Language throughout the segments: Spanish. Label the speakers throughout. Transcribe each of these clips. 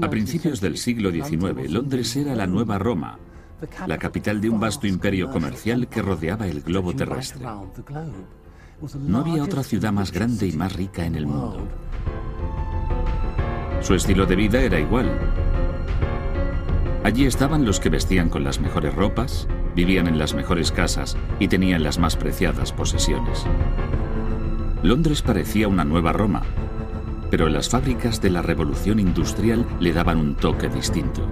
Speaker 1: A principios del siglo XIX, Londres era la nueva Roma, la capital de un vasto imperio comercial que rodeaba el globo terrestre. No había otra ciudad más grande y más rica en el mundo. Su estilo de vida era igual. Allí estaban los que vestían con las mejores ropas, vivían en las mejores casas y tenían las más preciadas posesiones. Londres parecía una nueva Roma, pero las fábricas de la revolución industrial le daban un toque distinto.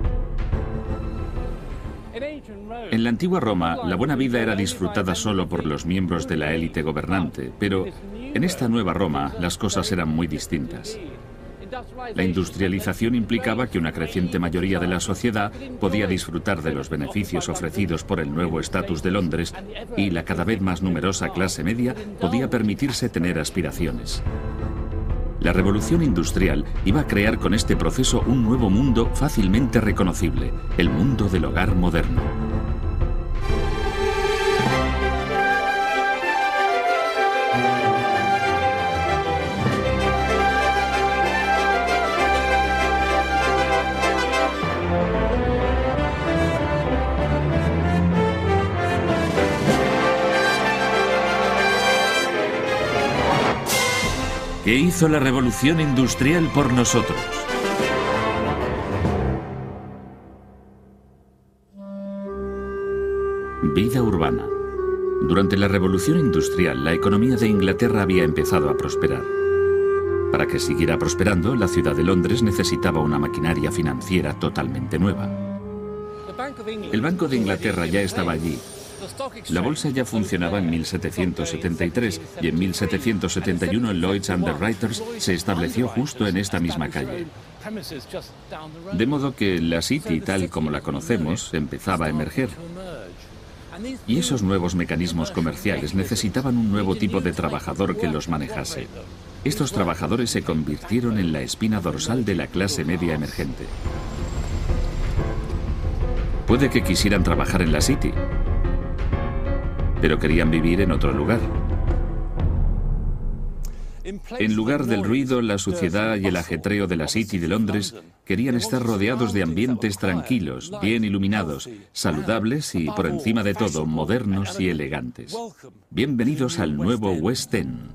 Speaker 1: En la antigua Roma, la buena vida era disfrutada solo por los miembros de la élite gobernante, pero en esta nueva Roma las cosas eran muy distintas. La industrialización implicaba que una creciente mayoría de la sociedad podía disfrutar de los beneficios ofrecidos por el nuevo estatus de Londres y la cada vez más numerosa clase media podía permitirse tener aspiraciones. La revolución industrial iba a crear con este proceso un nuevo mundo fácilmente reconocible, el mundo del hogar moderno. ¿Qué hizo la revolución industrial por nosotros? Vida urbana. Durante la revolución industrial, la economía de Inglaterra había empezado a prosperar. Para que siguiera prosperando, la ciudad de Londres necesitaba una maquinaria financiera totalmente nueva. El Banco de Inglaterra ya estaba allí. La bolsa ya funcionaba en 1773 y en 1771 Lloyd's Underwriters se estableció justo en esta misma calle. De modo que la City, tal como la conocemos, empezaba a emerger. Y esos nuevos mecanismos comerciales necesitaban un nuevo tipo de trabajador que los manejase. Estos trabajadores se convirtieron en la espina dorsal de la clase media emergente. Puede que quisieran trabajar en la City, pero querían vivir en otro lugar. En lugar del ruido, la suciedad y el ajetreo de la City de Londres, querían estar rodeados de ambientes tranquilos, bien iluminados, saludables y, por encima de todo, modernos y elegantes. Bienvenidos al nuevo West End.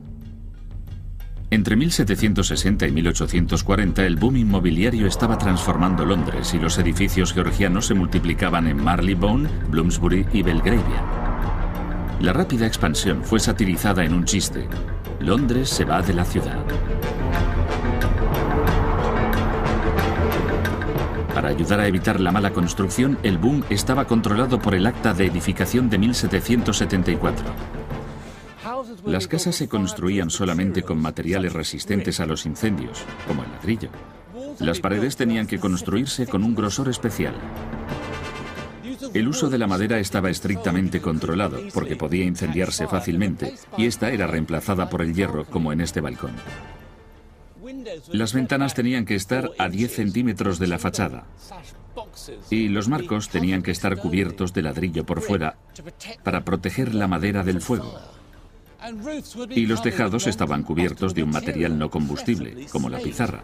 Speaker 1: Entre 1760 y 1840, el boom inmobiliario estaba transformando Londres y los edificios georgianos se multiplicaban en Marylebone, Bloomsbury y Belgravia. La rápida expansión fue satirizada en un chiste. Londres se va de la ciudad. Para ayudar a evitar la mala construcción, el boom estaba controlado por el Acta de Edificación de 1774. Las casas se construían solamente con materiales resistentes a los incendios, como el ladrillo. Las paredes tenían que construirse con un grosor especial. El uso de la madera estaba estrictamente controlado, porque podía incendiarse fácilmente, y esta era reemplazada por el hierro, como en este balcón. Las ventanas tenían que estar a 10 centímetros de la fachada, y los marcos tenían que estar cubiertos de ladrillo por fuera para proteger la madera del fuego. Y los tejados estaban cubiertos de un material no combustible, como la pizarra.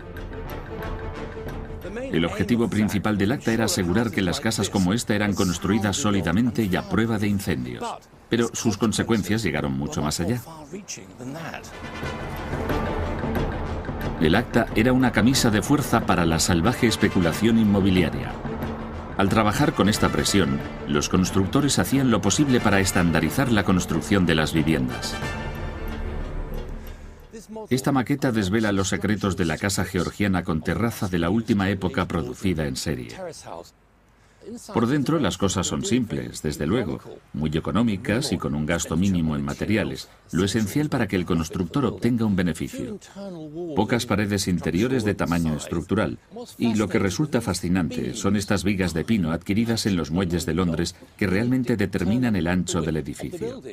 Speaker 1: El objetivo principal del acta era asegurar que las casas como esta eran construidas sólidamente y a prueba de incendios. Pero sus consecuencias llegaron mucho más allá. El acta era una camisa de fuerza para la salvaje especulación inmobiliaria. Al trabajar con esta presión, los constructores hacían lo posible para estandarizar la construcción de las viviendas. Esta maqueta desvela los secretos de la casa georgiana con terraza de la última época producida en serie. Por dentro las cosas son simples, desde luego, muy económicas y con un gasto mínimo en materiales, lo esencial para que el constructor obtenga un beneficio. Pocas paredes interiores de tamaño estructural, y lo que resulta fascinante son estas vigas de pino adquiridas en los muelles de Londres que realmente determinan el ancho del edificio.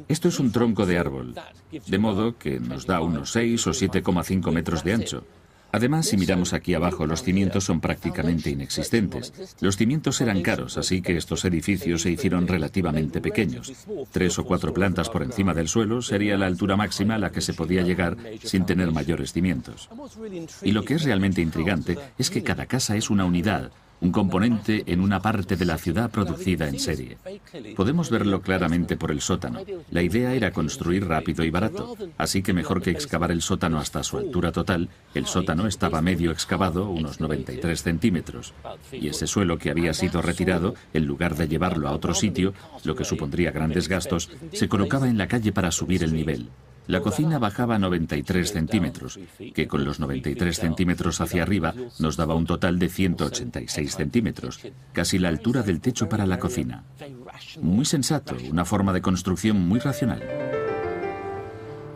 Speaker 1: Esto es un tronco de árbol, de modo que nos da unos 6 o 7,5 metros de ancho. Además, si miramos aquí abajo, los cimientos son prácticamente inexistentes. Los cimientos eran caros, así que estos edificios se hicieron relativamente pequeños. 3 o 4 plantas por encima del suelo sería la altura máxima a la que se podía llegar sin tener mayores cimientos. Y lo que es realmente intrigante es que cada casa es una unidad, un componente en una parte de la ciudad producida en serie. Podemos verlo claramente por el sótano. La idea era construir rápido y barato, así que mejor que excavar el sótano hasta su altura total, el sótano estaba medio excavado, unos 93 centímetros, y ese suelo que había sido retirado, en lugar de llevarlo a otro sitio, lo que supondría grandes gastos, se colocaba en la calle para subir el nivel. La cocina bajaba 93 centímetros, que con los 93 centímetros hacia arriba nos daba un total de 186 centímetros, casi la altura del techo para la cocina. Muy sensato, una forma de construcción muy racional.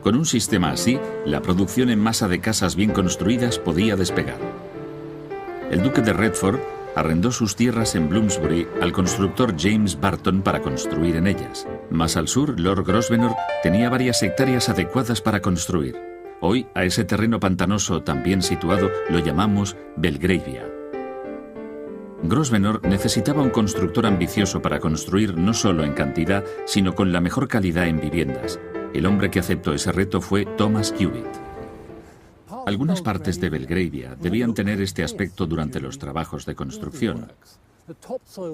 Speaker 1: Con un sistema así, la producción en masa de casas bien construidas podía despegar. El duque de Redford arrendó sus tierras en Bloomsbury al constructor James Barton para construir en ellas. Más al sur, Lord Grosvenor tenía varias hectáreas adecuadas para construir. Hoy, a ese terreno pantanoso tan bien situado lo llamamos Belgravia. Grosvenor necesitaba un constructor ambicioso para construir no solo en cantidad, sino con la mejor calidad en viviendas. El hombre que aceptó ese reto fue Thomas Cubitt. Algunas partes de Belgravia debían tener este aspecto durante los trabajos de construcción.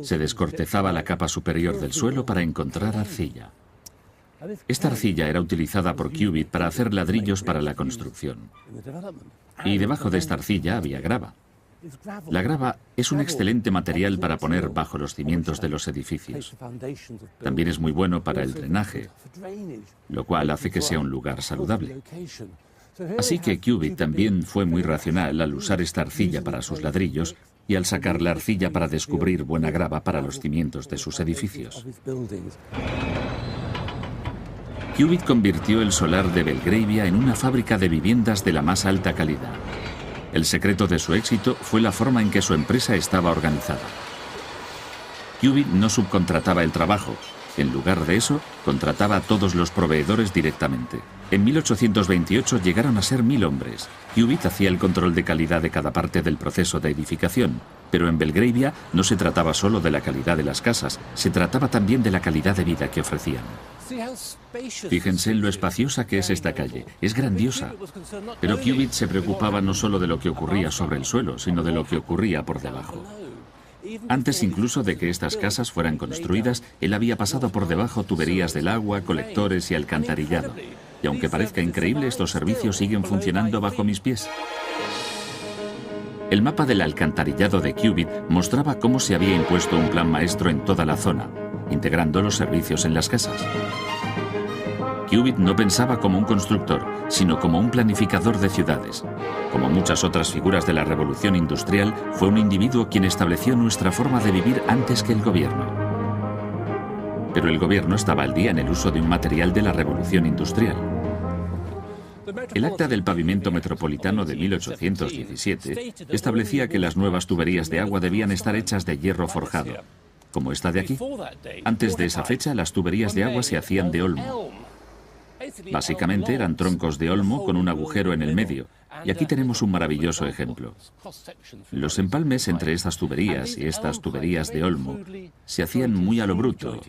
Speaker 1: Se descortezaba la capa superior del suelo para encontrar arcilla. Esta arcilla era utilizada por Cubitt para hacer ladrillos para la construcción. Y debajo de esta arcilla había grava. La grava es un excelente material para poner bajo los cimientos de los edificios. También es muy bueno para el drenaje, lo cual hace que sea un lugar saludable. Así que Cubitt también fue muy racional al usar esta arcilla para sus ladrillos y al sacar la arcilla para descubrir buena grava para los cimientos de sus edificios. Cubitt convirtió el solar de Belgravia en una fábrica de viviendas de la más alta calidad. El secreto de su éxito fue la forma en que su empresa estaba organizada. Cubitt no subcontrataba el trabajo. En lugar de eso, contrataba a todos los proveedores directamente. En 1828 llegaron a ser 1000 hombres. Cubitt hacía el control de calidad de cada parte del proceso de edificación, pero en Belgravia no se trataba solo de la calidad de las casas, se trataba también de la calidad de vida que ofrecían. Fíjense en lo espaciosa que es esta calle, es grandiosa. Pero Cubitt se preocupaba no solo de lo que ocurría sobre el suelo, sino de lo que ocurría por debajo. Antes incluso de que estas casas fueran construidas, él había pasado por debajo tuberías del agua, colectores y alcantarillado. Y aunque parezca increíble, estos servicios siguen funcionando bajo mis pies. El mapa del alcantarillado de Cubitt mostraba cómo se había impuesto un plan maestro en toda la zona, integrando los servicios en las casas. Cubitt no pensaba como un constructor, sino como un planificador de ciudades. Como muchas otras figuras de la revolución industrial, fue un individuo quien estableció nuestra forma de vivir antes que el gobierno. Pero el gobierno estaba al día en el uso de un material de la revolución industrial. El Acta del Pavimento Metropolitano de 1817 establecía que las nuevas tuberías de agua debían estar hechas de hierro forjado, como esta de aquí. Antes de esa fecha, las tuberías de agua se hacían de olmo. Básicamente eran troncos de olmo con un agujero en el medio, y aquí tenemos un maravilloso ejemplo. Los empalmes entre estas tuberías y estas tuberías de olmo se hacían muy a lo bruto.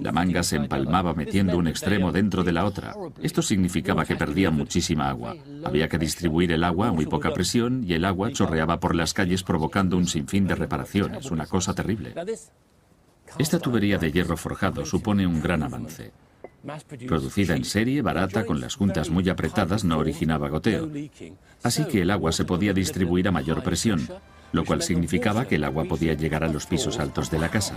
Speaker 1: La manga se empalmaba metiendo un extremo dentro de la otra. Esto significaba que perdían muchísima agua. Había que distribuir el agua a muy poca presión y el agua chorreaba por las calles provocando un sinfín de reparaciones, una cosa terrible. Esta tubería de hierro forjado supone un gran avance. Producida en serie, barata, con las juntas muy apretadas, no originaba goteo. Así que el agua se podía distribuir a mayor presión, lo cual significaba que el agua podía llegar a los pisos altos de la casa.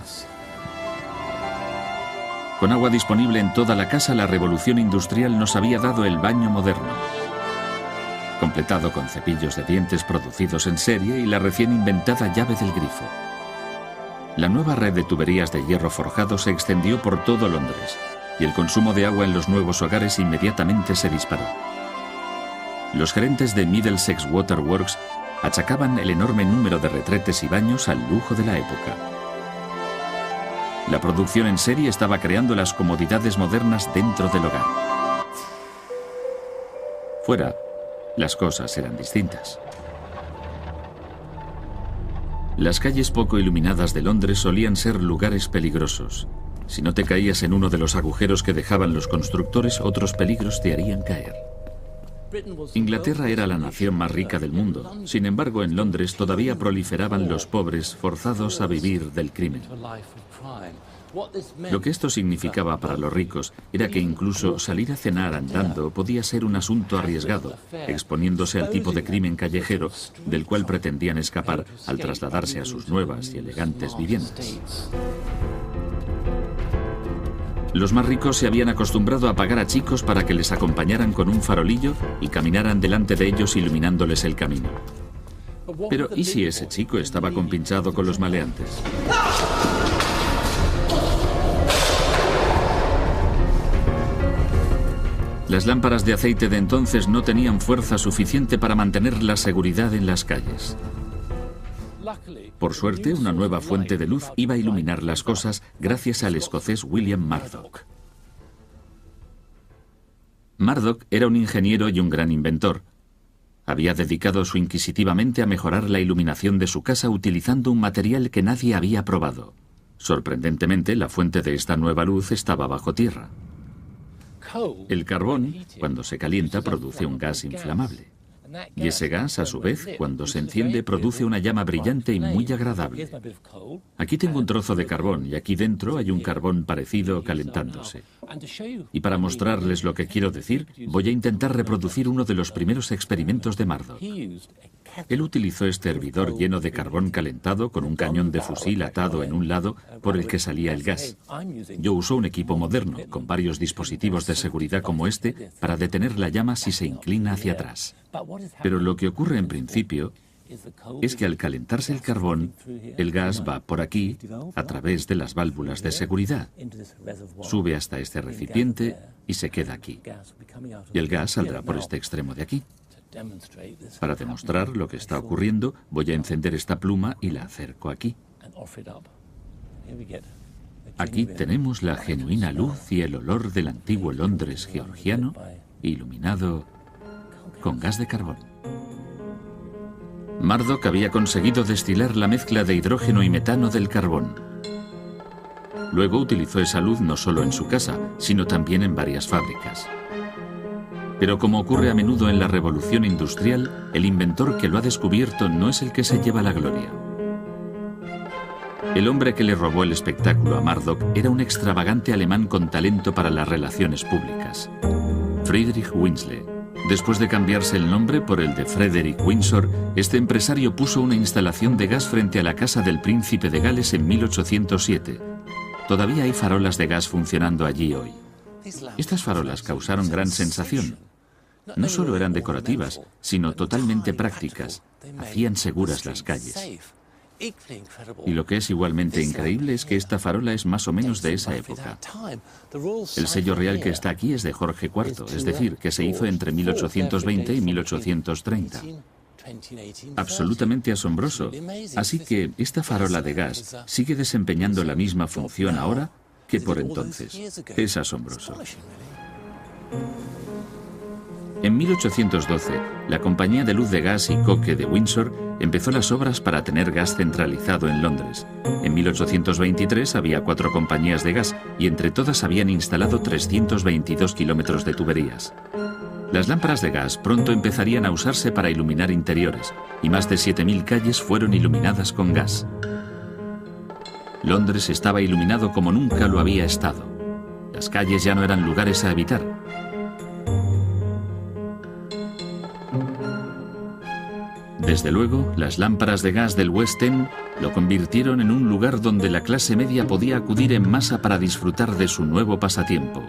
Speaker 1: Con agua disponible en toda la casa, la revolución industrial nos había dado el baño moderno, completado con cepillos de dientes producidos en serie y la recién inventada llave del grifo. La nueva red de tuberías de hierro forjado se extendió por todo Londres, y el consumo de agua en los nuevos hogares inmediatamente se disparó. Los gerentes de Middlesex Water Works achacaban el enorme número de retretes y baños al lujo de la época. La producción en serie estaba creando las comodidades modernas dentro del hogar. Fuera, las cosas eran distintas. Las calles poco iluminadas de Londres solían ser lugares peligrosos. Si no te caías en uno de los agujeros que dejaban los constructores, otros peligros te harían caer. Inglaterra era la nación más rica del mundo. Sin embargo, en Londres todavía proliferaban los pobres forzados a vivir del crimen. Lo que esto significaba para los ricos era que incluso salir a cenar andando podía ser un asunto arriesgado, exponiéndose al tipo de crimen callejero del cual pretendían escapar al trasladarse a sus nuevas y elegantes viviendas. Los más ricos se habían acostumbrado a pagar a chicos para que les acompañaran con un farolillo y caminaran delante de ellos iluminándoles el camino. Pero ¿y si ese chico estaba compinchado con los maleantes? Las lámparas de aceite de entonces no tenían fuerza suficiente para mantener la seguridad en las calles. Por suerte, una nueva fuente de luz iba a iluminar las cosas gracias al escocés William Murdoch. Murdoch era un ingeniero y un gran inventor. Había dedicado su inquisitivamente a mejorar la iluminación de su casa utilizando un material que nadie había probado. Sorprendentemente, la fuente de esta nueva luz estaba bajo tierra. El carbón, cuando se calienta, produce un gas inflamable. Y ese gas, a su vez, cuando se enciende, produce una llama brillante y muy agradable. Aquí tengo un trozo de carbón y aquí dentro hay un carbón parecido calentándose. Y para mostrarles lo que quiero decir, voy a intentar reproducir uno de los primeros experimentos de Murdoch. Él utilizó este hervidor lleno de carbón calentado con un cañón de fusil atado en un lado por el que salía el gas. Yo uso un equipo moderno, con varios dispositivos de seguridad como este, para detener la llama si se inclina hacia atrás. Pero lo que ocurre en principio es que al calentarse el carbón, el gas va por aquí, a través de las válvulas de seguridad. Sube hasta este recipiente y se queda aquí. Y el gas saldrá por este extremo de aquí. Para demostrar lo que está ocurriendo, voy a encender esta pluma y la acerco aquí. Aquí tenemos la genuina luz y el olor del antiguo Londres georgiano, iluminado con gas de carbón. Murdoch había conseguido destilar la mezcla de hidrógeno y metano del carbón. Luego utilizó esa luz no solo en su casa, sino también en varias fábricas. Pero como ocurre a menudo en la revolución industrial, el inventor que lo ha descubierto no es el que se lleva la gloria. El hombre que le robó el espectáculo a Murdoch era un extravagante alemán con talento para las relaciones públicas, Friedrich Winsley. Después de cambiarse el nombre por el de Frederick Windsor, este empresario puso una instalación de gas frente a la casa del príncipe de Gales en 1807. Todavía hay farolas de gas funcionando allí hoy. Estas farolas causaron gran sensación. No solo eran decorativas, sino totalmente prácticas. Hacían seguras las calles. Y lo que es igualmente increíble es que esta farola es más o menos de esa época. El sello real que está aquí es de Jorge IV, es decir, que se hizo entre 1820 y 1830. Absolutamente asombroso. Así que esta farola de gas sigue desempeñando la misma función ahora que por entonces. Es asombroso. En 1812, la compañía de luz de gas y coque de Windsor empezó las obras para tener gas centralizado en Londres. En 1823 había 4 compañías de gas y entre todas habían instalado 322 kilómetros de tuberías. Las lámparas de gas pronto empezarían a usarse para iluminar interiores y más de 7.000 calles fueron iluminadas con gas. Londres estaba iluminado como nunca lo había estado. Las calles ya no eran lugares a evitar. Desde luego, las lámparas de gas del West End lo convirtieron en un lugar donde la clase media podía acudir en masa para disfrutar de su nuevo pasatiempo,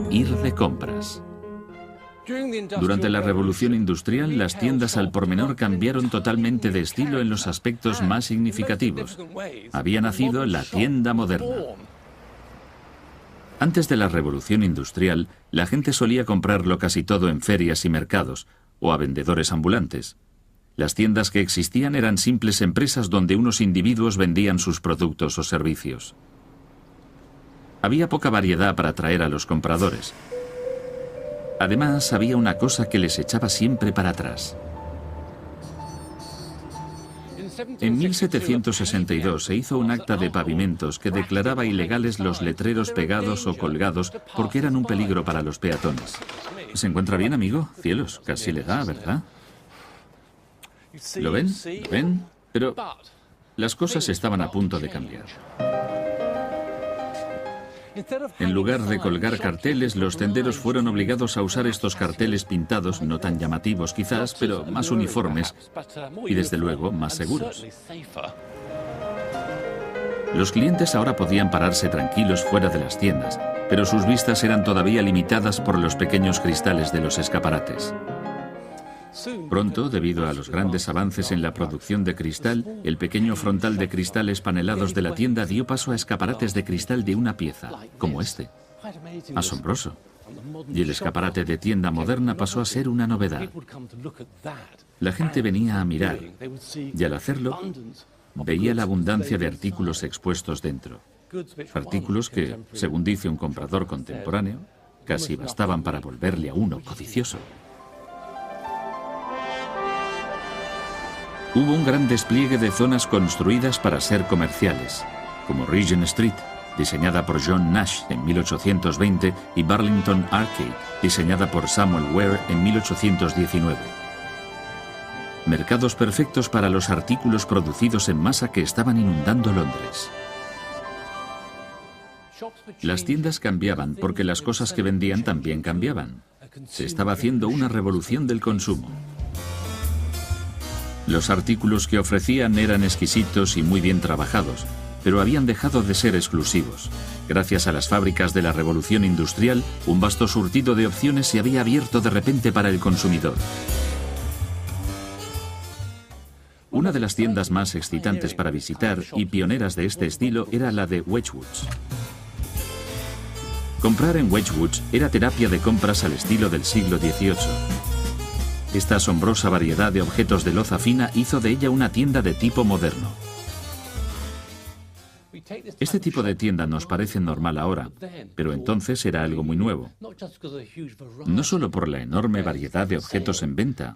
Speaker 1: ir de compras. Durante la Revolución Industrial, las tiendas al por menor cambiaron totalmente de estilo en los aspectos más significativos. Había nacido la tienda moderna. Antes de la Revolución Industrial, la gente solía comprarlo casi todo en ferias y mercados, o a vendedores ambulantes. Las tiendas que existían eran simples empresas donde unos individuos vendían sus productos o servicios. Había poca variedad para atraer a los compradores. Además, había una cosa que les echaba siempre para atrás. En 1762 se hizo un acta de pavimentos que declaraba ilegales los letreros pegados o colgados porque eran un peligro para los peatones. ¿Se encuentra bien, amigo? Cielos, casi le da, ¿verdad? ¿Lo ven? ¿Lo ven? Pero las cosas estaban a punto de cambiar. En lugar de colgar carteles, los tenderos fueron obligados a usar estos carteles pintados, no tan llamativos quizás, pero más uniformes y desde luego más seguros. Los clientes ahora podían pararse tranquilos fuera de las tiendas, pero sus vistas eran todavía limitadas por los pequeños cristales de los escaparates. Pronto, debido a los grandes avances en la producción de cristal, el pequeño frontal de cristales panelados de la tienda dio paso a escaparates de cristal de una pieza, como este. Asombroso. Y el escaparate de tienda moderna pasó a ser una novedad. La gente venía a mirar, y al hacerlo, veía la abundancia de artículos expuestos dentro. Artículos que, según dice un comprador contemporáneo, casi bastaban para volverle a uno codicioso. Hubo un gran despliegue de zonas construidas para ser comerciales, como Regent Street, diseñada por John Nash en 1820, y Burlington Arcade, diseñada por Samuel Ware en 1819. Mercados perfectos para los artículos producidos en masa que estaban inundando Londres. Las tiendas cambiaban porque las cosas que vendían también cambiaban. Se estaba haciendo una revolución del consumo. Los artículos que ofrecían eran exquisitos y muy bien trabajados, pero habían dejado de ser exclusivos. Gracias a las fábricas de la revolución industrial, un vasto surtido de opciones se había abierto de repente para el consumidor. Una de las tiendas más excitantes para visitar y pioneras de este estilo era la de Wedgwoods. Comprar en Wedgwoods era terapia de compras al estilo del siglo XVIII. Esta asombrosa variedad de objetos de loza fina hizo de ella una tienda de tipo moderno. Este tipo de tienda nos parece normal ahora, pero entonces era algo muy nuevo. No solo por la enorme variedad de objetos en venta,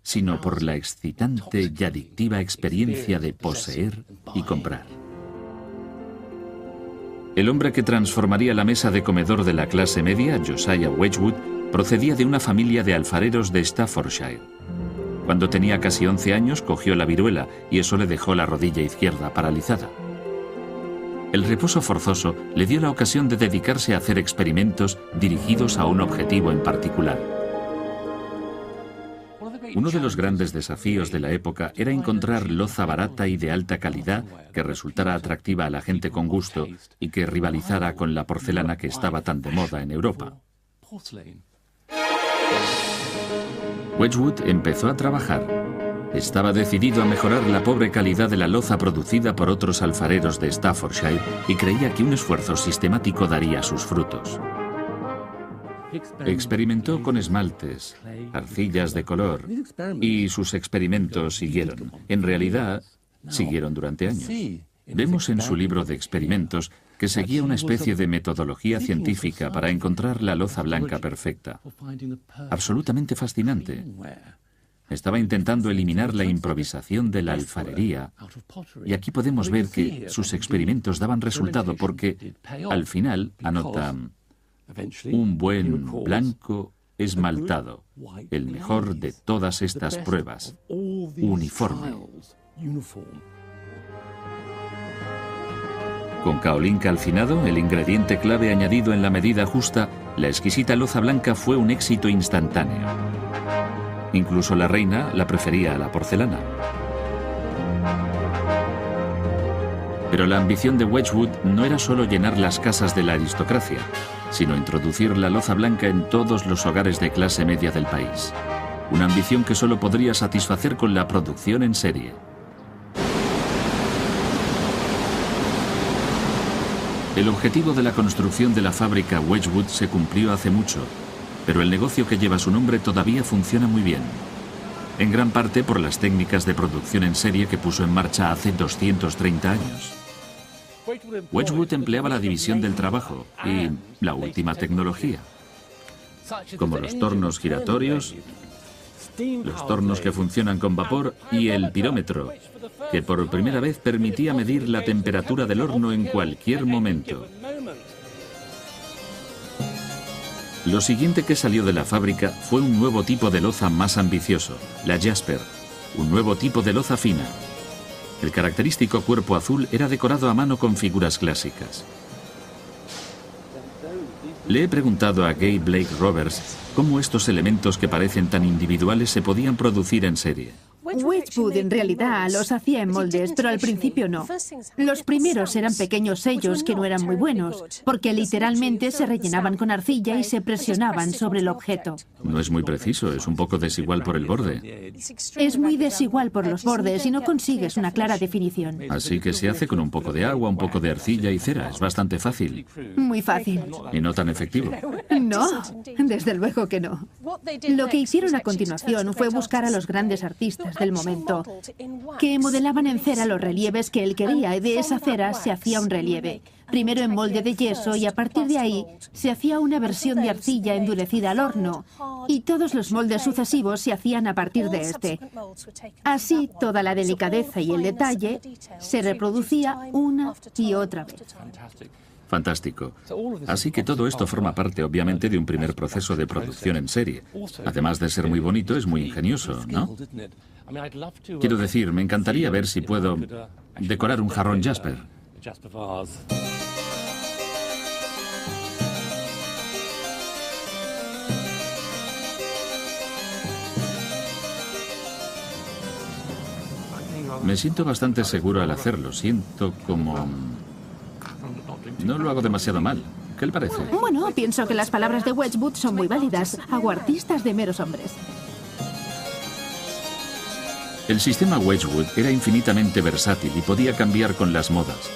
Speaker 1: sino por la excitante y adictiva experiencia de poseer y comprar. El hombre que transformaría la mesa de comedor de la clase media, Josiah Wedgwood, procedía de una familia de alfareros de Staffordshire. Cuando tenía casi 11 años cogió la viruela y eso le dejó la rodilla izquierda paralizada. El reposo forzoso le dio la ocasión de dedicarse a hacer experimentos dirigidos a un objetivo en particular. Uno de los grandes desafíos de la época era encontrar loza barata y de alta calidad que resultara atractiva a la gente con gusto y que rivalizara con la porcelana que estaba tan de moda en Europa. Wedgwood empezó a trabajar. Estaba decidido a mejorar la pobre calidad de la loza producida por otros alfareros de Staffordshire y creía que un esfuerzo sistemático daría sus frutos. Experimentó con esmaltes, arcillas de color, y sus experimentos siguieron. En realidad, siguieron durante años. Vemos en su libro de experimentos que seguía una especie de metodología científica para encontrar la loza blanca perfecta. Absolutamente fascinante. Estaba intentando eliminar la improvisación de la alfarería, y aquí podemos ver que sus experimentos daban resultado porque, al final, anota, un buen blanco esmaltado, el mejor de todas estas pruebas, uniforme. Con kaolín calcinado, el ingrediente clave añadido en la medida justa, la exquisita loza blanca fue un éxito instantáneo. Incluso la reina la prefería a la porcelana. Pero la ambición de Wedgwood no era solo llenar las casas de la aristocracia, sino introducir la loza blanca en todos los hogares de clase media del país. Una ambición que solo podría satisfacer con la producción en serie. El objetivo de la construcción de la fábrica Wedgwood se cumplió hace mucho, pero el negocio que lleva su nombre todavía funciona muy bien. En gran parte por las técnicas de producción en serie que puso en marcha hace 230 años. Wedgwood empleaba la división del trabajo y la última tecnología, como los tornos giratorios, los tornos que funcionan con vapor y el pirómetro, que por primera vez permitía medir la temperatura del horno en cualquier momento. Lo siguiente que salió de la fábrica fue un nuevo tipo de loza más ambicioso, la Jasper, un nuevo tipo de loza fina. El característico cuerpo azul era decorado a mano con figuras clásicas. Le he preguntado a Gay Blake Roberts cómo estos elementos que parecen tan individuales se podían producir en serie.
Speaker 2: Wedgwood en realidad los hacía en moldes, pero al principio no. Los primeros eran pequeños sellos que no eran muy buenos, porque literalmente se rellenaban con arcilla y se presionaban sobre el objeto.
Speaker 1: No es muy preciso, es un poco desigual por el borde.
Speaker 2: Es muy desigual por los bordes y no consigues una clara definición.
Speaker 1: Así que se hace con un poco de agua, un poco de arcilla y cera. Es bastante fácil.
Speaker 2: Muy fácil.
Speaker 1: Y no tan efectivo.
Speaker 2: No, desde luego que no. Lo que hicieron a continuación fue buscar a los grandes artistas del momento, que modelaban en cera los relieves que él quería, y de esa cera se hacía un relieve. Primero en molde de yeso y a partir de ahí se hacía una versión de arcilla endurecida al horno, y todos los moldes sucesivos se hacían a partir de este. Así, toda la delicadeza y el detalle se reproducía una y otra vez.
Speaker 1: Fantástico. Así que todo esto forma parte, obviamente, de un primer proceso de producción en serie. Además de ser muy bonito, es muy ingenioso, ¿no? Quiero decir, me encantaría ver si puedo decorar un jarrón Jasper. Me siento bastante seguro al hacerlo. Siento como... No lo hago demasiado mal. ¿Qué le parece?
Speaker 2: Bueno, pienso que las palabras de Wedgwood son muy válidas. Hago artistas de meros hombres.
Speaker 1: El sistema Wedgwood era infinitamente versátil y podía cambiar con las modas.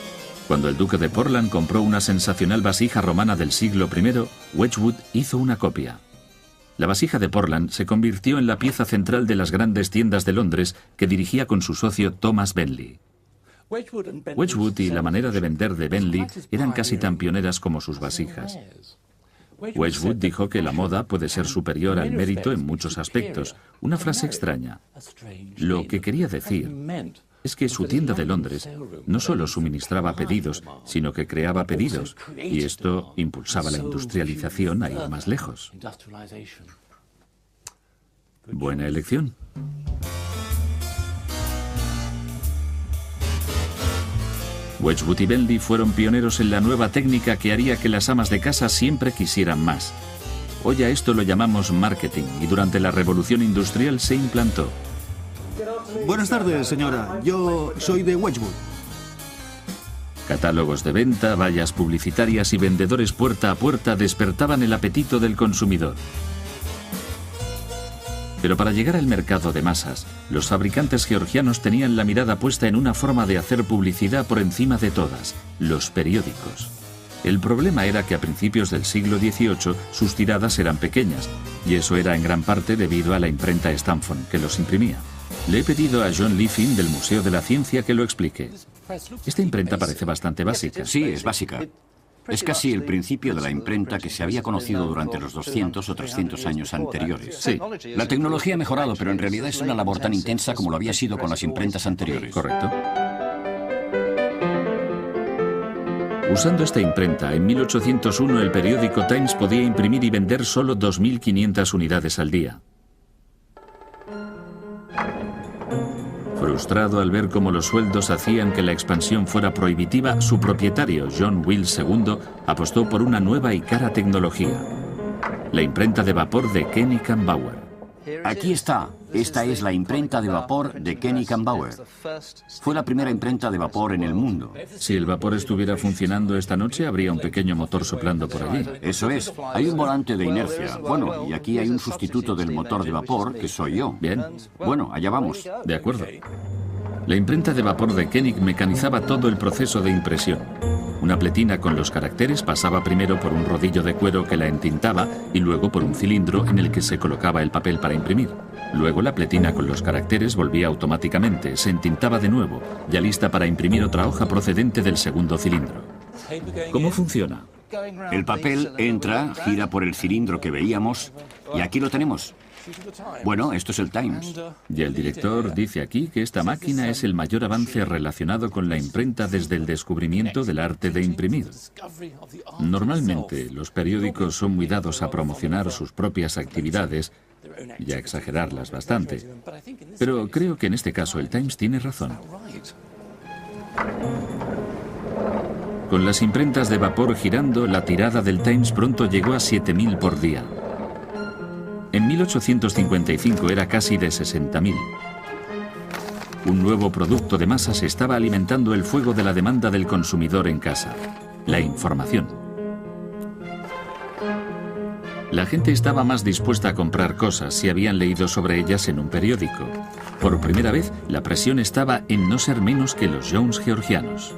Speaker 1: Cuando el duque de Portland compró una sensacional vasija romana del siglo I, Wedgwood hizo una copia. La vasija de Portland se convirtió en la pieza central de las grandes tiendas de Londres que dirigía con su socio Thomas Bentley. Wedgwood y la manera de vender de Bentley eran casi tan pioneras como sus vasijas. Wedgwood dijo que la moda puede ser superior al mérito en muchos aspectos, una frase extraña. Lo que quería decir es que su tienda de Londres no solo suministraba pedidos, sino que creaba pedidos, y esto impulsaba la industrialización a ir más lejos. Buena elección. Wedgwood y Bentley fueron pioneros en la nueva técnica que haría que las amas de casa siempre quisieran más. Hoy a esto lo llamamos marketing y durante la revolución industrial se implantó.
Speaker 3: Buenas tardes, señora. Yo soy de Wedgwood.
Speaker 1: Catálogos de venta, vallas publicitarias y vendedores puerta a puerta despertaban el apetito del consumidor. Pero para llegar al mercado de masas, los fabricantes georgianos tenían la mirada puesta en una forma de hacer publicidad por encima de todas, los periódicos. El problema era que a principios del siglo XVIII sus tiradas eran pequeñas, y eso era en gran parte debido a la imprenta Stanford, que los imprimía. Le he pedido a John Liffin del Museo de la Ciencia que lo explique. Esta imprenta parece bastante básica.
Speaker 4: Sí, es básica. Es casi el principio de la imprenta que se había conocido durante los 200 o 300 años anteriores.
Speaker 1: Sí.
Speaker 4: La tecnología ha mejorado, pero en realidad es una labor tan intensa como lo había sido con las imprentas anteriores.
Speaker 1: Correcto. Usando esta imprenta, en 1801 el periódico Times podía imprimir y vender solo 2.500 unidades al día. Frustrado al ver cómo los sueldos hacían que la expansión fuera prohibitiva, su propietario, John Wills II, apostó por una nueva y cara tecnología: la imprenta de vapor de Koenig & Bauer.
Speaker 4: Aquí está. Esta es la imprenta de vapor de Koenig & Bauer. Fue la primera imprenta de vapor en el mundo.
Speaker 1: Si el vapor estuviera funcionando esta noche, habría un pequeño motor soplando por allí.
Speaker 4: Eso es. Hay un volante de inercia. Bueno, y aquí hay un sustituto del motor de vapor, que soy yo.
Speaker 1: Bien.
Speaker 4: Bueno, allá vamos.
Speaker 1: De acuerdo. La imprenta de vapor de Koenig mecanizaba todo el proceso de impresión. Una pletina con los caracteres pasaba primero por un rodillo de cuero que la entintaba y luego por un cilindro en el que se colocaba el papel para imprimir. Luego la pletina con los caracteres volvía automáticamente, se entintaba de nuevo, ya lista para imprimir otra hoja procedente del segundo cilindro. ¿Cómo funciona?
Speaker 4: El papel entra, gira por el cilindro que veíamos y aquí lo tenemos. Bueno, esto es el Times.
Speaker 1: Y el director dice aquí que esta máquina es el mayor avance relacionado con la imprenta desde el descubrimiento del arte de imprimir. Normalmente, los periódicos son muy dados a promocionar sus propias actividades y a exagerarlas bastante. Pero creo que en este caso el Times tiene razón. Con las imprentas de vapor girando, la tirada del Times pronto llegó a 7.000 por día. En 1855 era casi de 60.000. Un nuevo producto de masas estaba alimentando el fuego de la demanda del consumidor en casa: la información. La gente estaba más dispuesta a comprar cosas si habían leído sobre ellas en un periódico. Por primera vez, la presión estaba en no ser menos que los Jones georgianos.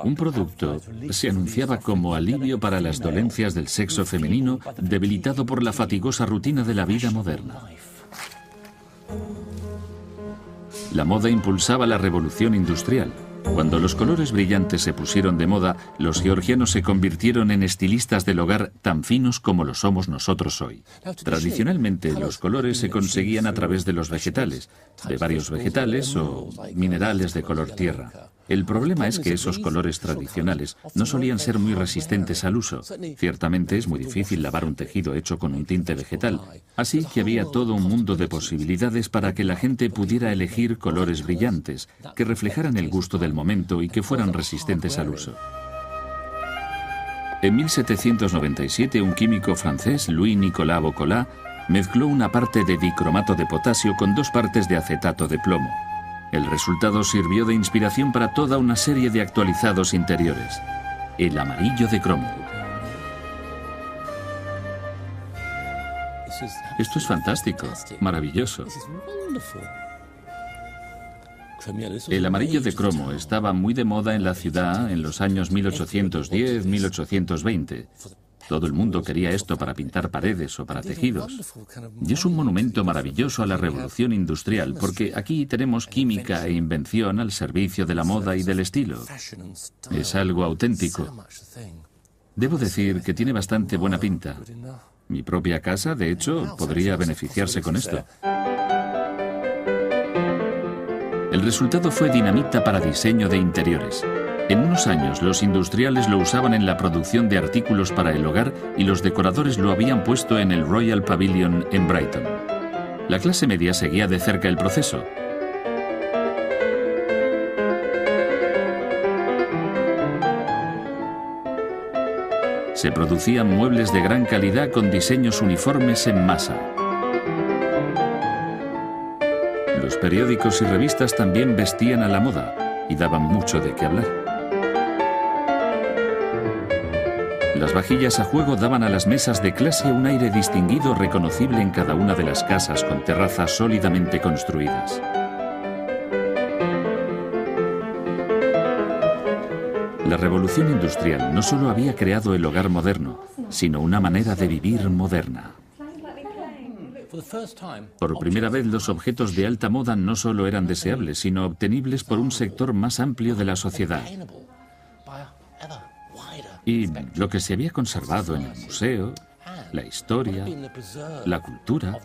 Speaker 1: Un producto se anunciaba como alivio para las dolencias del sexo femenino debilitado por la fatigosa rutina de la vida moderna. La moda impulsaba la revolución industrial. Cuando los colores brillantes se pusieron de moda, los georgianos se convirtieron en estilistas del hogar tan finos como lo somos nosotros hoy. Tradicionalmente, los colores se conseguían a través de los vegetales, de varios vegetales o minerales de color tierra. El problema es que esos colores tradicionales no solían ser muy resistentes al uso. Ciertamente es muy difícil lavar un tejido hecho con un tinte vegetal, así que había todo un mundo de posibilidades para que la gente pudiera elegir colores brillantes, que reflejaran el gusto del momento y que fueran resistentes al uso. En 1797, un químico francés, Louis-Nicolas Vauquelin, mezcló una parte de dicromato de potasio con 2 partes de acetato de plomo. El resultado sirvió de inspiración para toda una serie de actualizados interiores: el amarillo de cromo. Esto es fantástico, maravilloso. El amarillo de cromo estaba muy de moda en la ciudad en los años 1810-1820. Todo el mundo quería esto para pintar paredes o para tejidos. Y es un monumento maravilloso a la revolución industrial, porque aquí tenemos química e invención al servicio de la moda y del estilo. Es algo auténtico. Debo decir que tiene bastante buena pinta. Mi propia casa, de hecho, podría beneficiarse con esto. El resultado fue dinamita para diseño de interiores. En unos años, los industriales lo usaban en la producción de artículos para el hogar y los decoradores lo habían puesto en el Royal Pavilion en Brighton. La clase media seguía de cerca el proceso. Se producían muebles de gran calidad con diseños uniformes en masa. Los periódicos y revistas también vestían a la moda y daban mucho de qué hablar. Las vajillas a juego daban a las mesas de clase un aire distinguido reconocible en cada una de las casas con terrazas sólidamente construidas. La revolución industrial no solo había creado el hogar moderno, sino una manera de vivir moderna. Por primera vez, los objetos de alta moda no solo eran deseables, sino obtenibles por un sector más amplio de la sociedad. Y lo que se había conservado en el museo, la historia, la cultura,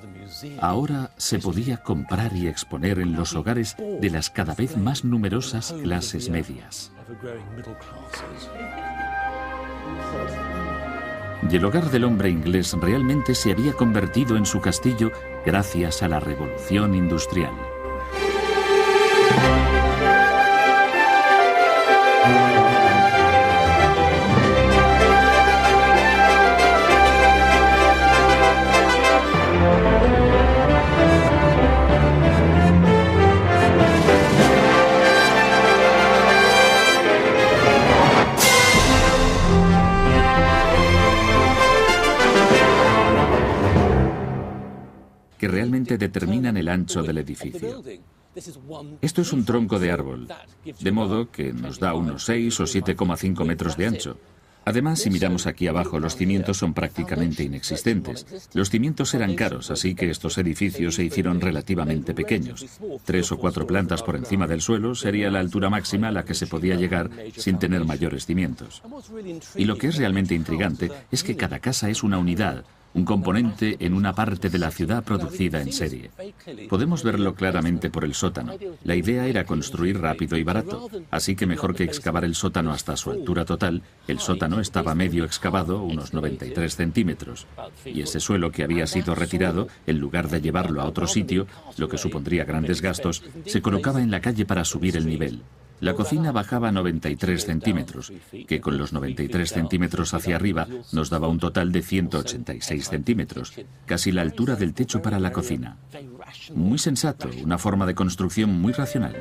Speaker 1: ahora se podía comprar y exponer en los hogares de las cada vez más numerosas clases medias. Y el hogar del hombre inglés realmente se había convertido en su castillo gracias a la revolución industrial. Que realmente determinan el ancho del edificio. Esto es un tronco de árbol, de modo que nos da unos 6 o 7,5 metros de ancho. Además, si miramos aquí abajo, los cimientos son prácticamente inexistentes. Los cimientos eran caros, así que estos edificios se hicieron relativamente pequeños. 3 o 4 plantas por encima del suelo sería la altura máxima a la que se podía llegar sin tener mayores cimientos. Y lo que es realmente intrigante es que cada casa es una unidad, un componente en una parte de la ciudad producida en serie. Podemos verlo claramente por el sótano. La idea era construir rápido y barato, así que mejor que excavar el sótano hasta su altura total, el sótano estaba medio excavado, unos 93 centímetros, y ese suelo que había sido retirado, en lugar de llevarlo a otro sitio, lo que supondría grandes gastos, se colocaba en la calle para subir el nivel. La cocina bajaba 93 centímetros, que con los 93 centímetros hacia arriba nos daba un total de 186 centímetros, casi la altura del techo para la cocina. Muy sensato, una forma de construcción muy racional.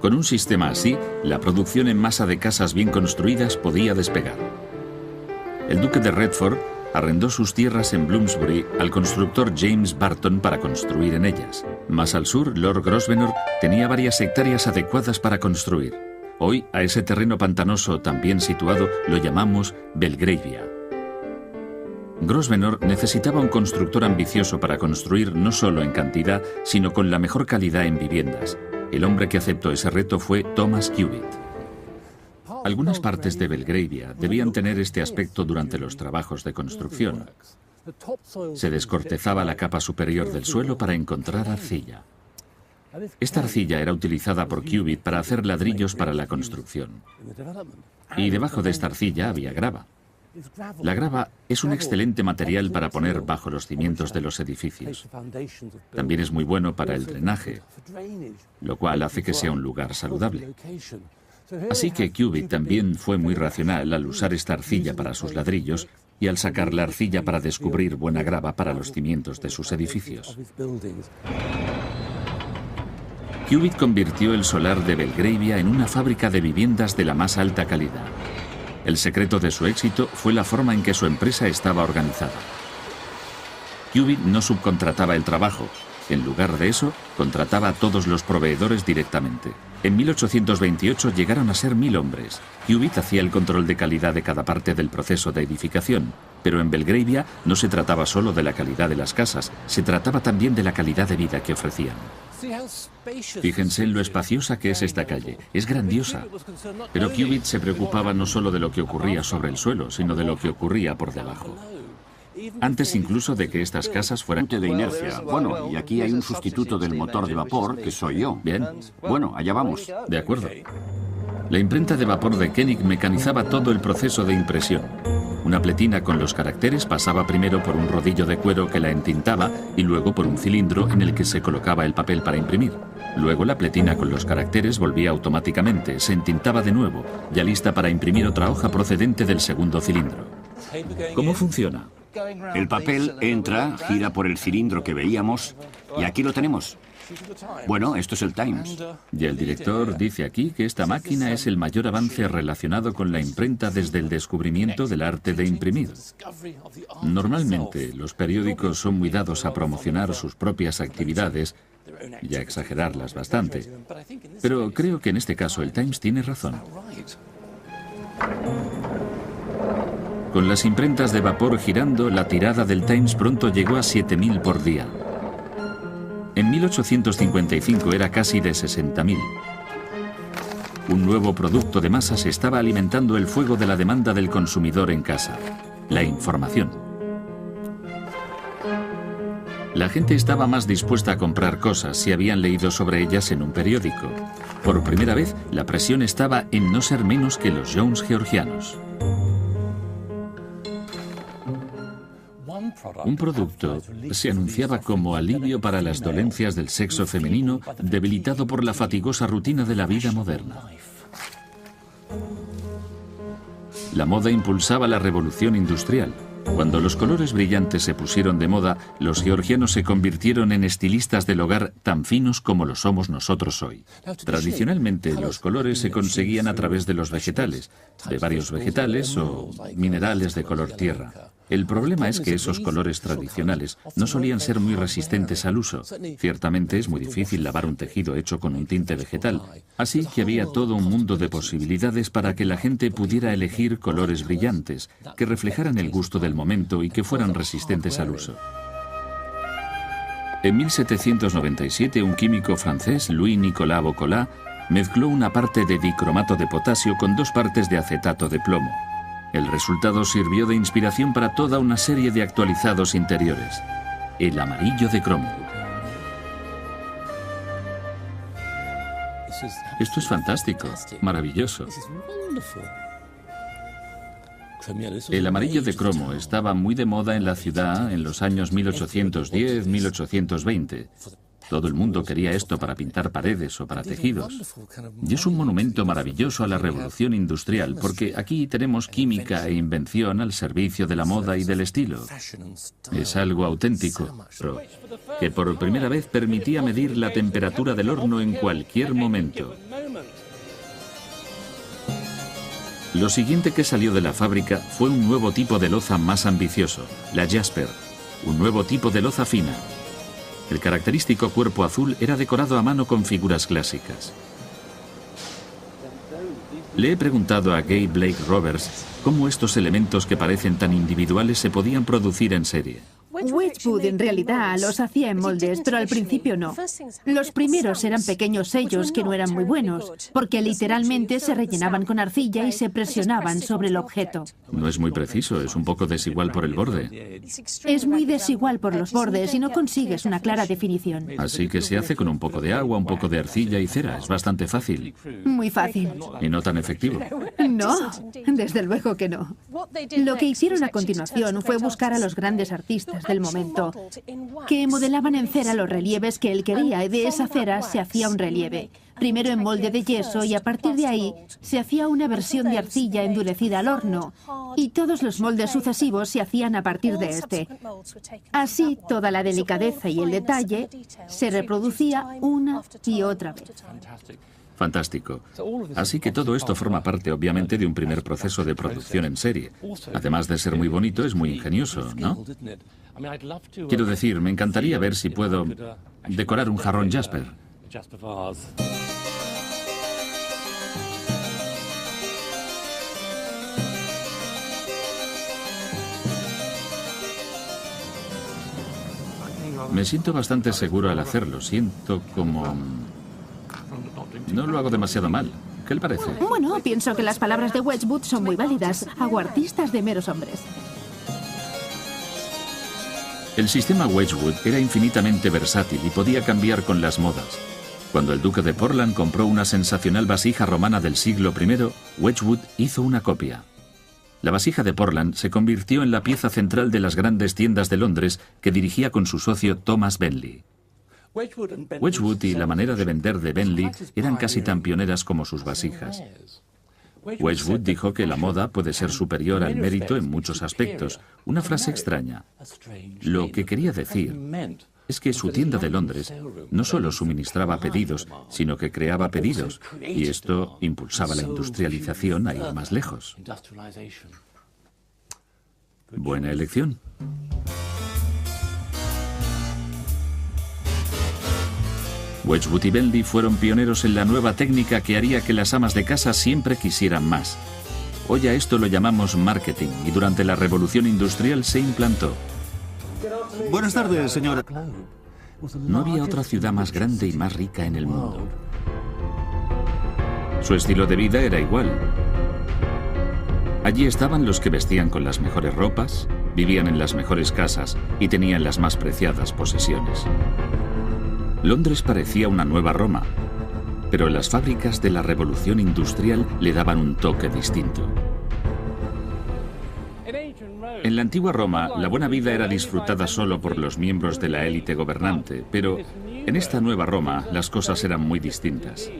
Speaker 1: Con un sistema así, la producción en masa de casas bien construidas podía despegar. El duque de Redford arrendó sus tierras en Bloomsbury al constructor James Barton para construir en ellas. Más al sur, Lord Grosvenor tenía varias hectáreas adecuadas para construir. Hoy, a ese terreno pantanoso tan bien situado lo llamamos Belgravia. Grosvenor necesitaba un constructor ambicioso para construir no solo en cantidad, sino con la mejor calidad en viviendas. El hombre que aceptó ese reto fue Thomas Cubitt. Algunas partes de Belgravia debían tener este aspecto durante los trabajos de construcción. Se descortezaba la capa superior del suelo para encontrar arcilla. Esta arcilla era utilizada por Cubitt para hacer ladrillos para la construcción. Y debajo de esta arcilla había grava. La grava es un excelente material para poner bajo los cimientos de los edificios. También es muy bueno para el drenaje, lo cual hace que sea un lugar saludable. Así que Cubitt también fue muy racional al usar esta arcilla para sus ladrillos y al sacar la arcilla para descubrir buena grava para los cimientos de sus edificios. Cubitt convirtió el solar de Belgravia en una fábrica de viviendas de la más alta calidad. El secreto de su éxito fue la forma en que su empresa estaba organizada. Cubitt no subcontrataba el trabajo. En lugar de eso, contrataba a todos los proveedores directamente. En 1828 llegaron a ser 1000 hombres. Cubitt hacía el control de calidad de cada parte del proceso de edificación, pero en Belgravia no se trataba solo de la calidad de las casas, se trataba también de la calidad de vida que ofrecían. Fíjense en lo espaciosa que es esta calle, es grandiosa. Pero Cubitt se preocupaba no solo de lo que ocurría sobre el suelo, sino de lo que ocurría por debajo. Antes incluso de que estas casas fueran
Speaker 4: de inercia. Bueno, y aquí hay un sustituto del motor de vapor, que soy yo.
Speaker 1: Bien.
Speaker 4: Bueno, allá vamos.
Speaker 1: De acuerdo. La imprenta de vapor de Koenig mecanizaba todo el proceso de impresión. Una pletina con los caracteres pasaba primero por un rodillo de cuero que la entintaba y luego por un cilindro en el que se colocaba el papel para imprimir. Luego la pletina con los caracteres volvía automáticamente, se entintaba de nuevo, ya lista para imprimir otra hoja procedente del segundo cilindro. ¿Cómo funciona?
Speaker 4: El papel entra, gira por el cilindro que veíamos y aquí lo tenemos. Bueno, esto es el Times.
Speaker 1: Y el director dice aquí que esta máquina es el mayor avance relacionado con la imprenta desde el descubrimiento del arte de imprimir. Normalmente, los periódicos son muy dados a promocionar sus propias actividades y a exagerarlas bastante. Pero creo que en este caso el Times tiene razón. Con las imprentas de vapor girando, la tirada del Times pronto llegó a 7000 por día. En 1855 era casi de 60.000. Un nuevo producto de masas estaba alimentando el fuego de la demanda del consumidor en casa: la información. La gente estaba más dispuesta a comprar cosas si habían leído sobre ellas en un periódico. Por primera vez, la presión estaba en no ser menos que los Jones georgianos. Un producto se anunciaba como alivio para las dolencias del sexo femenino debilitado por la fatigosa rutina de la vida moderna. La moda impulsaba la revolución industrial. Cuando los colores brillantes se pusieron de moda, los georgianos se convirtieron en estilistas del hogar tan finos como lo somos nosotros hoy. Tradicionalmente, los colores se conseguían a través de los vegetales, de varios vegetales o minerales de color tierra. El problema es que esos colores tradicionales no solían ser muy resistentes al uso. Ciertamente es muy difícil lavar un tejido hecho con un tinte vegetal, así que había todo un mundo de posibilidades para que la gente pudiera elegir colores brillantes, que reflejaran el gusto del momento y que fueran resistentes al uso. En 1797, un químico francés, Louis-Nicolas Vauquelin, mezcló una parte de dicromato de potasio con 2 partes de acetato de plomo. El resultado sirvió de inspiración para toda una serie de actualizados interiores. El amarillo de cromo. Esto es fantástico, maravilloso. El amarillo de cromo estaba muy de moda en la ciudad en los años 1810-1820. Todo el mundo quería esto para pintar paredes o para tejidos. Y es un monumento maravilloso a la revolución industrial, porque aquí tenemos química e invención al servicio de la moda y del estilo. Es algo auténtico, que por primera vez permitía medir la temperatura del horno en cualquier momento. Lo siguiente que salió de la fábrica fue un nuevo tipo de loza más ambicioso, la Jasper, un nuevo tipo de loza fina. El característico cuerpo azul era decorado a mano con figuras clásicas. Le he preguntado a Gay Blake Roberts cómo estos elementos que parecen tan individuales se podían producir en serie.
Speaker 2: Wedgwood en realidad los hacía en moldes, pero al principio no. Los primeros eran pequeños sellos que no eran muy buenos, porque literalmente se rellenaban con arcilla y se presionaban sobre el objeto.
Speaker 1: No es muy preciso, es un poco desigual por el borde.
Speaker 2: Es muy desigual por los bordes y no consigues una clara definición.
Speaker 1: Así que se hace con un poco de agua, un poco de arcilla y cera. Es bastante fácil.
Speaker 2: Muy fácil.
Speaker 1: Y no tan efectivo.
Speaker 2: No, desde luego que no. Lo que hicieron a continuación fue buscar a los grandes artistas del momento, que modelaban en cera los relieves que él quería, y de esa cera se hacía un relieve. Primero en molde de yeso y a partir de ahí se hacía una versión de arcilla endurecida al horno, y todos los moldes sucesivos se hacían a partir de este. Así, toda la delicadeza y el detalle se reproducía una y otra vez.
Speaker 1: Fantástico. Así que todo esto forma parte, obviamente, de un primer proceso de producción en serie. Además de ser muy bonito, es muy ingenioso, ¿no? Quiero decir, me encantaría ver si puedo decorar un jarrón Jasper. Me siento bastante seguro al hacerlo. Siento como... No lo hago demasiado mal. ¿Qué le parece?
Speaker 2: Bueno, pienso que las palabras de Wedgwood son muy válidas. Hago artistas de meros hombres.
Speaker 1: El sistema Wedgwood era infinitamente versátil y podía cambiar con las modas. Cuando el duque de Portland compró una sensacional vasija romana del siglo I, Wedgwood hizo una copia. La vasija de Portland se convirtió en la pieza central de las grandes tiendas de Londres que dirigía con su socio Thomas Bentley. Wedgwood y la manera de vender de Bentley eran casi tan pioneras como sus vasijas. Wedgwood dijo que la moda puede ser superior al mérito en muchos aspectos, una frase extraña. Lo que quería decir es que su tienda de Londres no solo suministraba pedidos, sino que creaba pedidos, y esto impulsaba la industrialización a ir más lejos. Buena elección. Wedgwood y Bentley fueron pioneros en la nueva técnica que haría que las amas de casa siempre quisieran más. Hoy a esto lo llamamos marketing y durante la revolución industrial se implantó.
Speaker 3: Buenas tardes, señora.
Speaker 1: No había otra ciudad más grande y más rica en el mundo. Su estilo de vida era igual. Allí estaban los que vestían con las mejores ropas, vivían en las mejores casas y tenían las más preciadas posesiones. Londres parecía una nueva Roma, pero las fábricas de la revolución industrial le daban un toque distinto. En la antigua Roma, la buena vida era disfrutada solo por los miembros de la élite gobernante, pero en esta nueva Roma las cosas eran muy distintas.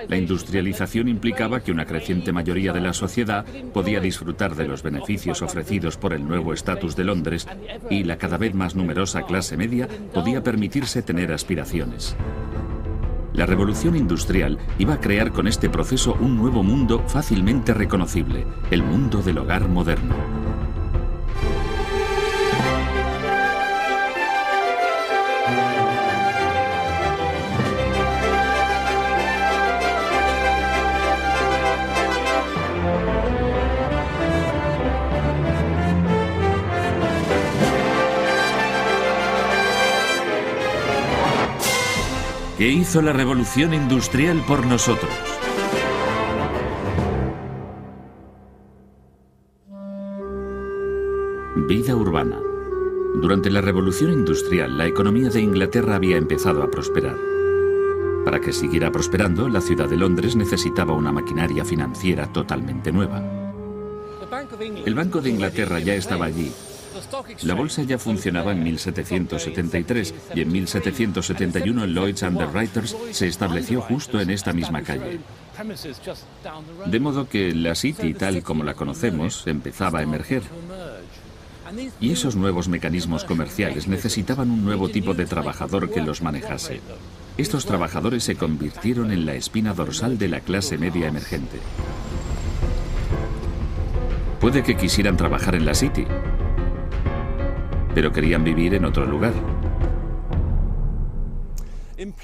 Speaker 1: La industrialización implicaba que una creciente mayoría de la sociedad podía disfrutar de los beneficios ofrecidos por el nuevo estatus de Londres y la cada vez más numerosa clase media podía permitirse tener aspiraciones. La revolución industrial iba a crear con este proceso un nuevo mundo fácilmente reconocible, el mundo del hogar moderno. que hizo la revolución industrial por nosotros. Vida urbana. Durante la revolución industrial, la economía de Inglaterra había empezado a prosperar. Para que siguiera prosperando, la ciudad de Londres necesitaba una maquinaria financiera totalmente nueva. El Banco de Inglaterra ya estaba allí. La bolsa ya funcionaba en 1773 y en 1771 Lloyd's Underwriters se estableció justo en esta misma calle. De modo que la City, tal como la conocemos, empezaba a emerger. Y esos nuevos mecanismos comerciales necesitaban un nuevo tipo de trabajador que los manejase. Estos trabajadores se convirtieron en la espina dorsal de la clase media emergente. Puede que quisieran trabajar en la City, pero querían vivir en otro lugar.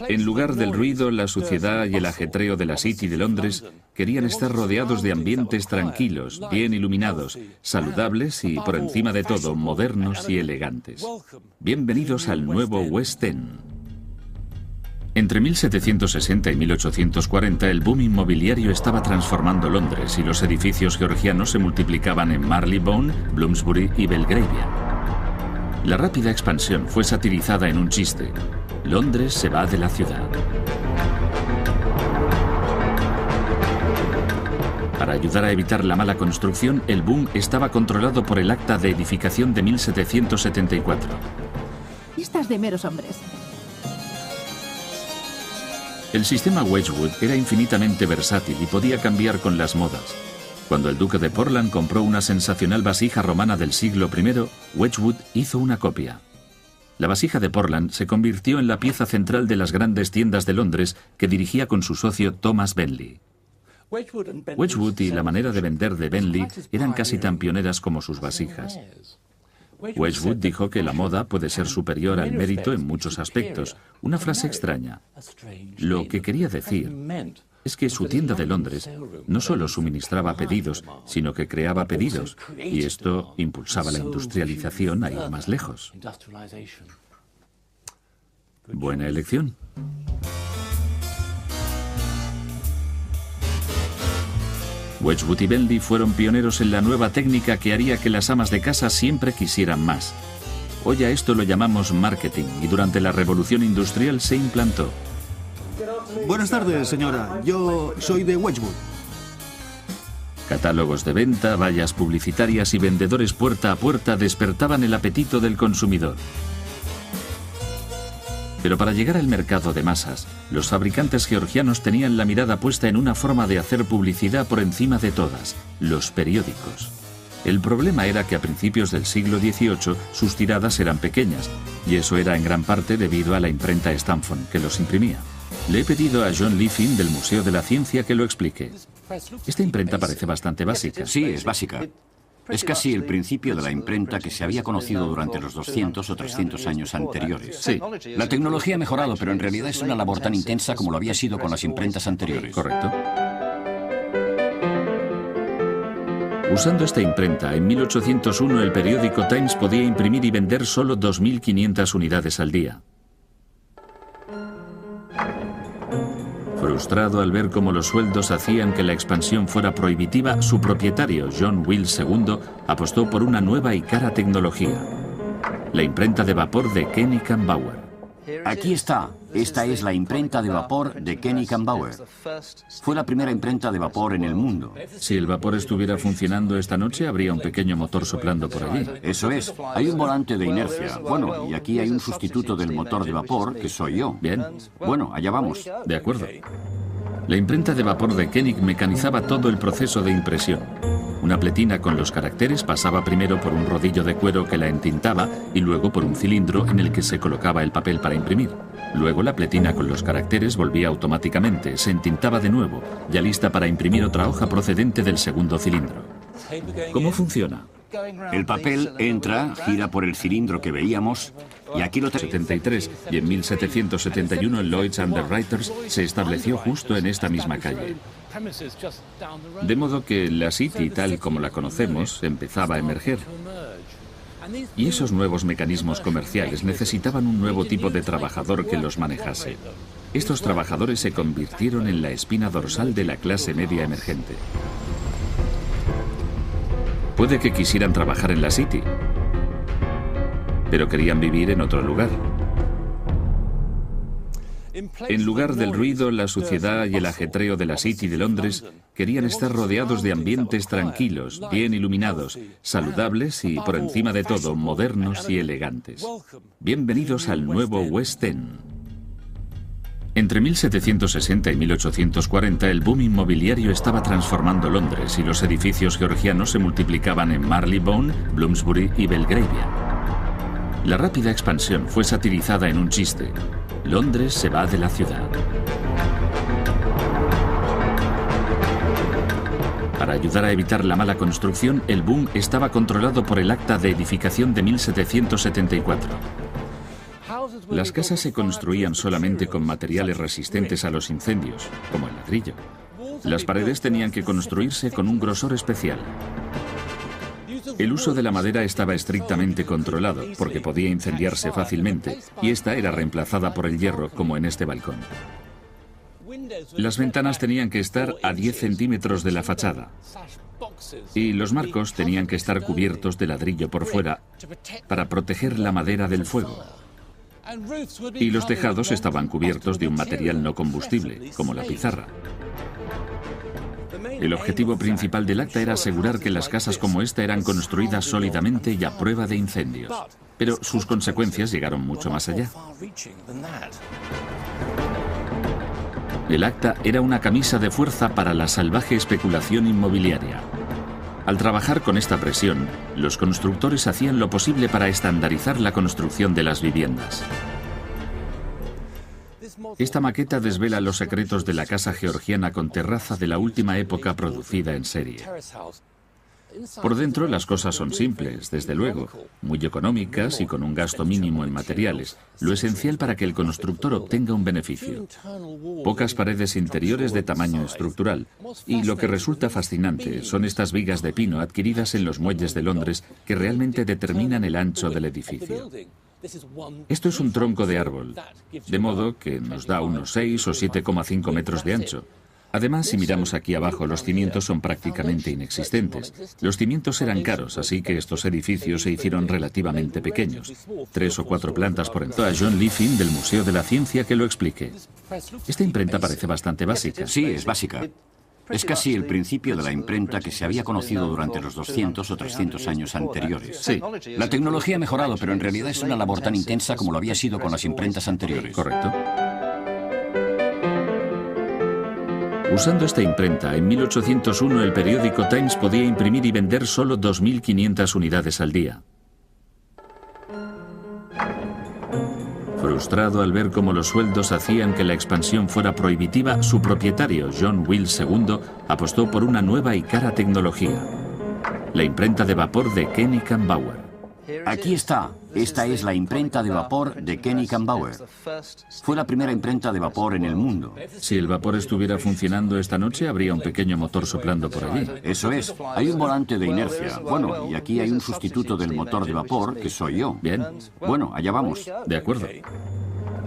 Speaker 1: En lugar del ruido, la suciedad y el ajetreo de la City de Londres, querían estar rodeados de ambientes tranquilos, bien iluminados, saludables y, por encima de todo, modernos y elegantes. Bienvenidos al nuevo West End. Entre 1760 y 1840, el boom inmobiliario estaba transformando Londres y los edificios georgianos se multiplicaban en Marylebone, Bloomsbury y Belgravia. La rápida expansión fue satirizada en un chiste. Londres se va de la ciudad. Para ayudar a evitar la mala construcción, el boom estaba controlado por el Acta de Edificación de 1774.
Speaker 2: Listas de meros hombres.
Speaker 1: El sistema Wedgwood era infinitamente versátil y podía cambiar con las modas. Cuando el duque de Portland compró una sensacional vasija romana del siglo I, Wedgwood hizo una copia. La vasija de Portland se convirtió en la pieza central de las grandes tiendas de Londres que dirigía con su socio Thomas Bentley. Wedgwood y la manera de vender de Bentley eran casi tan pioneras como sus vasijas. Wedgwood dijo que la moda puede ser superior al mérito en muchos aspectos, una frase extraña. Lo que quería decir es que su tienda de Londres no solo suministraba pedidos, sino que creaba pedidos, y esto impulsaba la industrialización a ir más lejos. Buena elección. Wedgwood y Bentley fueron pioneros en la nueva técnica que haría que las amas de casa siempre quisieran más. Hoy a esto lo llamamos marketing y durante la revolución industrial se implantó.
Speaker 3: Buenas tardes, señora. Yo soy de Wedgwood.
Speaker 1: Catálogos de venta, vallas publicitarias y vendedores puerta a puerta despertaban el apetito del consumidor. Pero para llegar al mercado de masas, los fabricantes georgianos tenían la mirada puesta en una forma de hacer publicidad por encima de todas: los periódicos. El problema era que a principios del siglo XVIII sus tiradas eran pequeñas, y eso era en gran parte debido a la imprenta Stanford, que los imprimía. Le he pedido a John Liffin del Museo de la Ciencia que lo explique. Esta imprenta parece bastante básica.
Speaker 4: Sí, es básica. Es casi el principio de la imprenta que se había conocido durante los 200 o 300 años anteriores.
Speaker 1: Sí.
Speaker 4: La tecnología ha mejorado, pero en realidad es una labor tan intensa como lo había sido con las imprentas anteriores.
Speaker 1: Correcto. Usando esta imprenta, en 1801 el periódico Times podía imprimir y vender solo 2.500 unidades al día. Frustrado al ver cómo los sueldos hacían que la expansión fuera prohibitiva, su propietario, John Wills II, apostó por una nueva y cara tecnología: la imprenta de vapor de Koenig & Bauer.
Speaker 4: Aquí está. Esta es la imprenta de vapor de Koenig & Bauer. Fue la primera imprenta de vapor en el mundo.
Speaker 1: Si el vapor estuviera funcionando esta noche, habría un pequeño motor soplando por allí.
Speaker 4: Eso es. Hay un volante de inercia. Bueno, y aquí hay un sustituto del motor de vapor, que soy yo.
Speaker 1: Bien.
Speaker 4: Bueno, allá vamos.
Speaker 1: De acuerdo. La imprenta de vapor de Koenig mecanizaba todo el proceso de impresión. Una pletina con los caracteres pasaba primero por un rodillo de cuero que la entintaba y luego por un cilindro en el que se colocaba el papel para imprimir. Luego la pletina con los caracteres volvía automáticamente, se entintaba de nuevo, ya lista para imprimir otra hoja procedente del segundo cilindro. ¿Cómo funciona?
Speaker 4: El papel entra, gira por el cilindro que veíamos, y aquí lo tenemos.
Speaker 1: 73 y en 1771 Lloyd's Underwriters se estableció justo en esta misma calle. De modo que la City, tal como la conocemos, empezaba a emerger. Y esos nuevos mecanismos comerciales necesitaban un nuevo tipo de trabajador que los manejase. Estos trabajadores se convirtieron en la espina dorsal de la clase media emergente. Puede que quisieran trabajar en la City, pero querían vivir en otro lugar. En lugar del ruido, la suciedad y el ajetreo de la City de Londres, querían estar rodeados de ambientes tranquilos, bien iluminados, saludables y, por encima de todo, modernos y elegantes. Bienvenidos al nuevo West End. Entre 1760 y 1840 el boom inmobiliario estaba transformando Londres y los edificios georgianos se multiplicaban en Marylebone, Bloomsbury y Belgravia. La rápida expansión fue satirizada en un chiste: Londres se va de la ciudad. Para ayudar a evitar la mala construcción, el boom estaba controlado por el Acta de Edificación de 1774. Las casas se construían solamente con materiales resistentes a los incendios, como el ladrillo. Las paredes tenían que construirse con un grosor especial. El uso de la madera estaba estrictamente controlado, porque podía incendiarse fácilmente, y esta era reemplazada por el hierro, como en este balcón. Las ventanas tenían que estar a 10 centímetros de la fachada, y los marcos tenían que estar cubiertos de ladrillo por fuera para proteger la madera del fuego. Y los tejados estaban cubiertos de un material no combustible, como la pizarra. El objetivo principal del acta era asegurar que las casas como esta eran construidas sólidamente y a prueba de incendios. Pero sus consecuencias llegaron mucho más allá. El acta era una camisa de fuerza para la salvaje especulación inmobiliaria. Al trabajar con esta presión, los constructores hacían lo posible para estandarizar la construcción de las viviendas. Esta maqueta desvela los secretos de la casa georgiana con terraza de la última época producida en serie. Por dentro las cosas son simples, desde luego, muy económicas y con un gasto mínimo en materiales, lo esencial para que el constructor obtenga un beneficio. Pocas paredes interiores de tamaño estructural, y lo que resulta fascinante son estas vigas de pino adquiridas en los muelles de Londres que realmente determinan el ancho del edificio. Esto es un tronco de árbol, de modo que nos da unos 6 o 7,5 metros de ancho. Además, si miramos aquí abajo, los cimientos son prácticamente inexistentes. Los cimientos eran caros, así que estos edificios se hicieron relativamente pequeños. 3 o 4 plantas por encima. A John Liffin, del Museo de la Ciencia, que lo explique. Esta imprenta parece bastante básica.
Speaker 4: Sí, es básica. Es casi el principio de la imprenta que se había conocido durante los 200 o 300 años anteriores.
Speaker 1: Sí.
Speaker 4: La tecnología ha mejorado, pero en realidad es una labor tan intensa como lo había sido con las imprentas anteriores.
Speaker 1: Correcto. Usando esta imprenta, en 1801 el periódico Times podía imprimir y vender solo 2.500 unidades al día. Frustrado al ver cómo los sueldos hacían que la expansión fuera prohibitiva, su propietario, John Wills II, apostó por una nueva y cara tecnología: la imprenta de vapor de Koenig & Bauer.
Speaker 4: Aquí está. Esta es la imprenta de vapor de Koenig & Bauer. Fue la primera imprenta de vapor en el mundo.
Speaker 1: Si el vapor estuviera funcionando esta noche, habría un pequeño motor soplando por allí.
Speaker 4: Eso es. Hay un volante de inercia. Bueno, y aquí hay un sustituto del motor de vapor, que soy yo.
Speaker 1: Bien.
Speaker 4: Bueno, allá vamos.
Speaker 1: De acuerdo.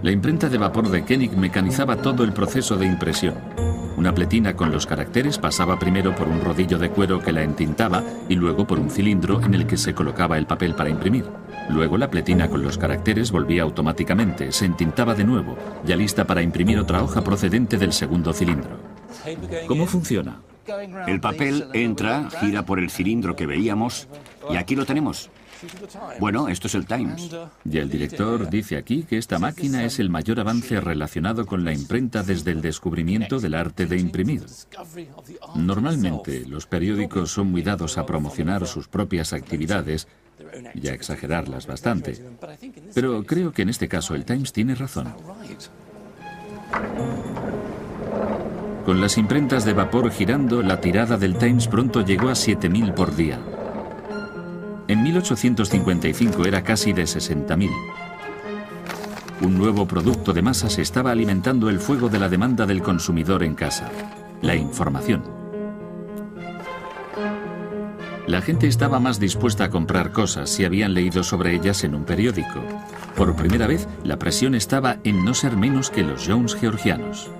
Speaker 1: La imprenta de vapor de Koenig mecanizaba todo el proceso de impresión. Una pletina con los caracteres pasaba primero por un rodillo de cuero que la entintaba y luego por un cilindro en el que se colocaba el papel para imprimir. Luego la pletina con los caracteres volvía automáticamente, se entintaba de nuevo, ya lista para imprimir otra hoja procedente del segundo cilindro. ¿Cómo funciona?
Speaker 4: El papel entra, gira por el cilindro que veíamos y aquí lo tenemos. Bueno, esto es el Times.
Speaker 1: Y el director dice aquí que esta máquina es el mayor avance relacionado con la imprenta desde el descubrimiento del arte de imprimir. Normalmente, los periódicos son muy dados a promocionar sus propias actividades y a exagerarlas bastante. Pero creo que en este caso el Times tiene razón. Con las imprentas de vapor girando, la tirada del Times pronto llegó a 7.000 por día. En 1855 era casi de 60.000. Un nuevo producto de masas estaba alimentando el fuego de la demanda del consumidor en casa: la información. La gente estaba más dispuesta a comprar cosas si habían leído sobre ellas en un periódico. Por primera vez, la presión estaba en no ser menos que los Jones georgianos.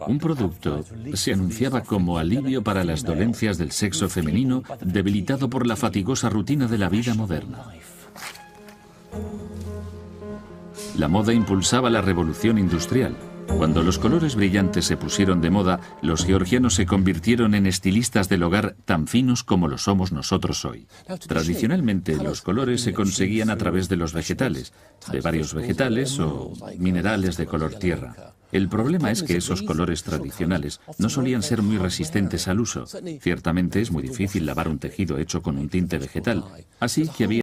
Speaker 1: Un producto se anunciaba como alivio para las dolencias del sexo femenino debilitado por la fatigosa rutina de la vida moderna. La moda impulsaba la revolución industrial. Cuando los colores brillantes se pusieron de moda, los georgianos se convirtieron en estilistas del hogar tan finos como lo somos nosotros hoy. Tradicionalmente, los colores se conseguían a través de los vegetales, de varios vegetales o minerales de color tierra. El problema es que esos colores tradicionales no solían ser muy resistentes al uso. Ciertamente es muy difícil lavar un tejido hecho con un tinte vegetal, así que había